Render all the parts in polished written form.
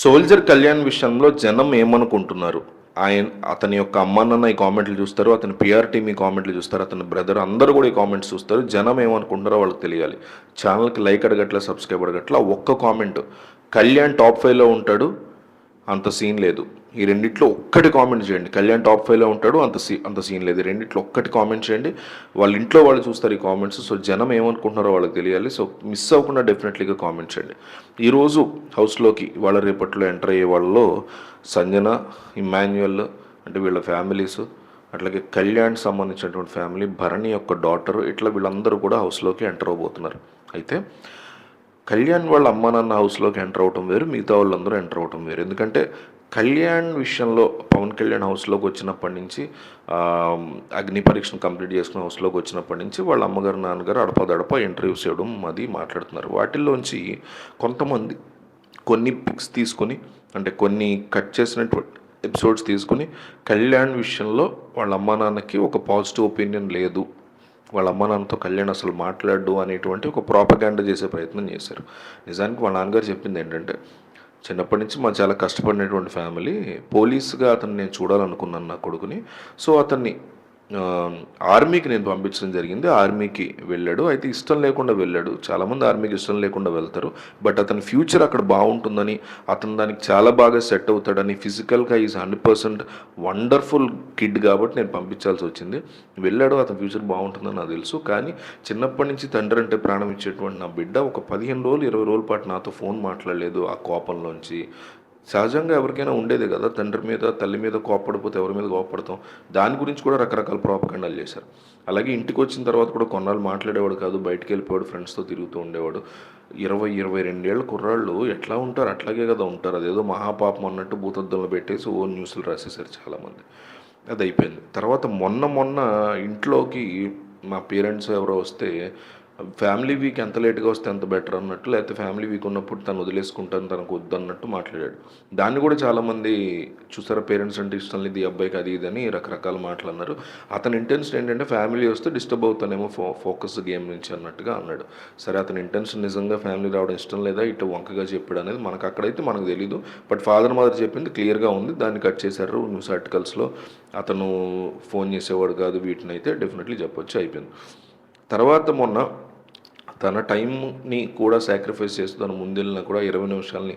Soldier Kalyan విషయంలో జనం ఏమనుకుంటున్నారు? అతని యొక్క అమ్మా నాన్న ఈ కామెంట్లు చూస్తారు. అతని పీఆర్ టీమ్ ఈ కామెంట్లు చూస్తారు. అతని బ్రదర్ అందరూ కూడా ఈ కామెంట్స్ చూస్తారు. జనం ఏమనుకుంటున్నారో వాళ్ళకి తెలియాలి. ఛానల్కి లైక్ అడగట్ల, సబ్స్క్రైబ్ అడగట్ల. ఒక్క కామెంట్, కళ్యాణ్ టాప్ 5లో ఉంటాడు, అంత సీన్ లేదు. ఈ రెండిట్లో ఒక్కటి కామెంట్ చేయండి. కళ్యాణ్ టాప్ 5లో ఉంటాడు, అంత సీన్ లేదు. ఈ రెండిట్లో ఒక్కటి కామెంట్ చేయండి. వాళ్ళ ఇంట్లో వాళ్ళు చూస్తారు ఈ కామెంట్స్. సో జనం ఏమనుకుంటున్నారో వాళ్ళకి తెలియాలి. సో మిస్ అవ్వకుండా డెఫినెట్లీగా కామెంట్ చేయండి. ఈరోజు హౌస్లోకి వాళ్ళ రేపట్లో ఎంటర్ అయ్యే వాళ్ళలో సంజన, ఇమాన్యుయల్ అంటే వీళ్ళ ఫ్యామిలీస్, అట్లాగే కళ్యాణ్ సంబంధించినటువంటి ఫ్యామిలీ, భరణి యొక్క డాటర్, ఇట్లా వీళ్ళందరూ కూడా హౌస్లోకి ఎంటర్ అవబోతున్నారు. అయితే కళ్యాణ్ వాళ్ళ అమ్మ నాన్న హౌస్లోకి ఎంటర్ అవటం వేరు, మిగతా వాళ్ళందరూ ఎంటర్ అవటం వేరు. ఎందుకంటే కళ్యాణ్ విషయంలో పవన్ కళ్యాణ్ హౌస్లోకి వచ్చినప్పటి నుంచి, అగ్ని పరీక్షను కంప్లీట్ చేసుకుని హౌస్లోకి వచ్చినప్పటి నుంచి వాళ్ళ అమ్మగారు నాన్నగారు అడపదడప ఇంటర్వ్యూస్ చేయడం అది మాట్లాడుతున్నారు. వాటిల్లోంచి కొంతమంది కొన్ని పిక్స్ తీసుకొని, అంటే కొన్ని కట్ చేసినటువంటి ఎపిసోడ్స్ తీసుకుని కళ్యాణ్ విషయంలో వాళ్ళ అమ్మా నాన్నకి ఒక పాజిటివ్ ఒపీనియన్ లేదు, వాళ్ళ అమ్మ నాన్నతో కళ్యాణ్ అసలు మాట్లాడు అనేటువంటి ఒక ప్రాపగాండా చేసే ప్రయత్నం చేశారు. నిజానికి వాళ్ళ నాన్నగారు చెప్పింది ఏంటంటే, చిన్నప్పటి నుంచి మా చాలా కష్టపడినటువంటి ఫ్యామిలీ, పోలీసుగా అతన్ని నేను చూడాలనుకున్నాను నా కొడుకుని. సో అతన్ని ఆర్మీకి నేను పంపించడం జరిగింది. ఆర్మీకి వెళ్ళాడు. అయితే ఇష్టం లేకుండా వెళ్ళాడు. చాలామంది ఆర్మీకి ఇష్టం లేకుండా వెళ్తారు. బట్ అతని ఫ్యూచర్ అక్కడ బాగుంటుందని, అతను దానికి చాలా బాగా సెట్ అవుతాడని, ఫిజికల్గా ఈజ్ 100% వండర్ఫుల్ కిడ్ కాబట్టి నేను పంపించాల్సి వచ్చింది. వెళ్ళాడు, అతని ఫ్యూచర్ బాగుంటుందని నాకు తెలుసు. కానీ చిన్నప్పటి నుంచి తండ్రి అంటే ప్రాణం ఇచ్చేటువంటి నా బిడ్డ ఒక 15 రోజులు 20 రోజుల పాటు నాతో ఫోన్ మాట్లాడలేదు. ఆ కోపంలోంచి సహజంగా ఎవరికైనా ఉండేదే కదా, తండ్రి మీద తల్లి మీద కోపడిపోతే ఎవరి మీద కోపడతాం. దాని గురించి కూడా రకరకాల ప్రాపగండాలు చేశారు. అలాగే ఇంటికి వచ్చిన తర్వాత కూడా కొన్నాళ్ళు మాట్లాడేవాడు కాదు, బయటికి వెళ్ళిపోయాడు, ఫ్రెండ్స్తో తిరుగుతూ ఉండేవాడు. 20-22 ఏళ్ళ కుర్రాళ్ళు ఎట్లా ఉంటారు? అట్లాగే కదా ఉంటారు. అదేదో మహాపాపం అన్నట్టు భూతద్దంలో పెట్టేసి ఓ న్యూస్లు రాసేసారు చాలామంది. అది అయిపోయింది. తర్వాత మొన్న ఇంట్లోకి మా పేరెంట్స్ ఎవరో వస్తే, ఫ్యామిలీ వీక్ ఎంత లేట్గా వస్తే అంత బెటర్ అన్నట్టు, లేకపోతే ఫ్యామిలీ వీక్ ఉన్నప్పుడు తను వదిలేసుకుంటాను, తనకు వద్దన్నట్టు మాట్లాడాడు. దాన్ని కూడా చాలామంది చూసారా, పేరెంట్స్ అంటే ఇష్టం లేదు ఈ అబ్బాయికి, అది ఇదని రకరకాల మాటలు అన్నారు. అతని ఇంటెన్షన్ ఏంటంటే ఫ్యామిలీ వస్తే డిస్టర్బ్ అవుతానేమో ఫోకస్ గేమ్ నుంచి అన్నట్టుగా అన్నాడు. సరే, అతని ఇంటెన్షన్ నిజంగా ఫ్యామిలీ రావడం ఇష్టం లేదా, ఇటు వంకగా చెప్పాడు అనేది మనకు అక్కడైతే మనకు తెలీదు. బట్ ఫాదర్ మదర్ చెప్పింది క్లియర్గా ఉంది. దాన్ని కట్ చేశారు న్యూస్ ఆర్టికల్స్లో. అతను ఫోన్ చేసేవాడు కాదు, వీటిని అయితే డెఫినెట్లీ చెప్పొచ్చు. అయిపోయింది. తర్వాత మొన్న తన టైంని కూడా సాక్రిఫైస్ చేస్తూ తను ముందెళ్ళినా కూడా 20 నిమిషాలని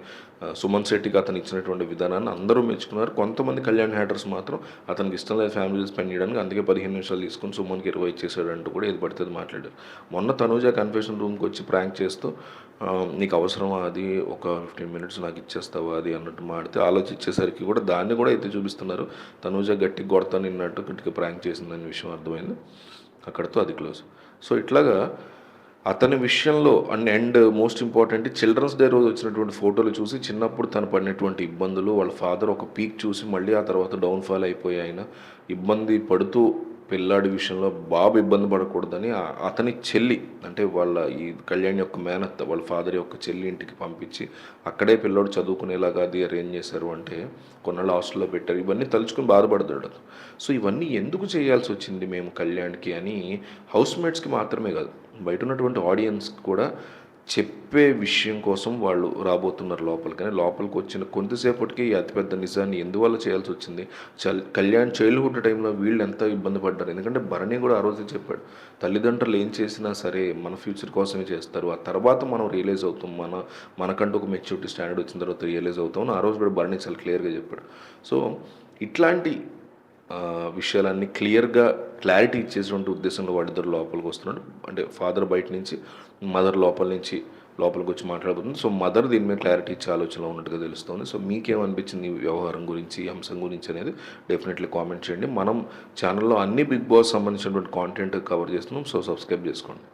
సుమన్ శెట్టికి అతను ఇచ్చినటువంటి విధానాన్ని అందరూ మెచ్చుకున్నారు. కొంతమంది కళ్యాణ్ హ్యాటర్స్ మాత్రం అతనికి ఇష్టం లేదు ఫ్యామిలీ స్పెండ్ చేయడానికి, అందుకే 15 నిమిషాలు తీసుకుని సుమన్కి 20 ఇచ్చేసాడు అంటూ కూడా ఏది పడితే అది మాట్లాడారు. మొన్న తనూజ కన్ఫెషన్ రూమ్కి వచ్చి ప్రాంక్ చేస్తూ, నీకు అవసరమా అది, ఒక 15 మినిట్స్ నాకు ఇచ్చేస్తావా అది అన్నట్టు మాడితే ఆలోచించేసరికి కూడా దాన్ని కూడా అయితే చూపిస్తున్నారు. తనూజ గట్టి కొడతా నిన్నట్టు గట్టిగా ప్రాంక్ చేసిందనే విషయం అర్థమైంది. అక్కడితో అది క్లోజ్. సో ఇట్లాగా అతని విషయంలో and most important, children's day రోజు వచ్చినటువంటి ఫోటోలు చూసి చిన్నప్పుడు తను పడినటువంటి ఇబ్బందులు, వాళ్ళ ఫాదర్ ఒక పీక్ చూసి మళ్ళీ ఆ తర్వాత డౌన్ఫాల్ అయిపోయి ఆయన ఇబ్బంది పడుతూ, పిల్లాడి విషయంలో బాబు ఇబ్బంది పడకూడదని అతని చెల్లి, అంటే వాళ్ళ ఈ కళ్యాణ్ యొక్క మేనత్త, వాళ్ళ ఫాదర్ యొక్క చెల్లి ఇంటికి పంపించి అక్కడే పిల్లోడు చదువుకునేలాగా అది అరేంజ్ చేశారు. అంటే కొన్నాళ్ళు హాస్టల్లో పెట్టారు. ఇవన్నీ తలుచుకుని బాధపడతాడు. సో ఇవన్నీ ఎందుకు చేయాల్సి వచ్చింది మేము కళ్యాణ్కి అని హౌస్మేట్స్కి మాత్రమే కాదు, బయట ఉన్నటువంటి ఆడియన్స్ కూడా చెప్పే విషయం కోసం వాళ్ళు రాబోతున్నారు లోపలికి. కానీ లోపలికి వచ్చిన కొంతసేపటికి ఈ అతిపెద్ద నిజాన్ని ఎందువల్ల చేయాల్సి వచ్చింది, కళ్యాణ్ చైల్డ్హుడ్ టైంలో వీళ్ళు ఎంత ఇబ్బంది పడ్డారు. ఎందుకంటే భరణి కూడా ఆ రోజు చెప్పాడు, తల్లిదండ్రులు ఏం చేసినా సరే మన ఫ్యూచర్ కోసమే చేస్తారు, ఆ తర్వాత మనం రియలైజ్ అవుతాం, మనకంటూ ఒక మెచ్యూరిటీ స్టాండర్డ్ వచ్చిన తర్వాత రియలైజ్ అవుతాం. ఆ రోజు కూడా భరణి చాలా క్లియర్గా చెప్పాడు. సో ఇట్లాంటి విషయాలన్నీ క్లారిటీ ఇచ్చేటువంటి ఉద్దేశంలో వాళ్ళిద్దరు లోపలికి వస్తున్నాడు. అంటే ఫాదర్ బయట నుంచి, మదర్ లోపల నుంచి లోపలికి వచ్చి మాట్లాడుతుంది. సో మదర్ దీని మీద క్లారిటీ ఇచ్చే ఆలోచనలో ఉన్నట్టుగా తెలుస్తుంది. సో మీకేమనిపించింది ఈ వ్యవహారం గురించి, ఈ అంశం గురించి అనేది డెఫినెట్లీ కామెంట్ చేయండి. మనం ఛానల్లో అన్ని బిగ్ బాస్ సంబంధించినటువంటి కాంటెంట్ కవర్ చేస్తున్నాం. సో సబ్స్క్రైబ్ చేసుకోండి.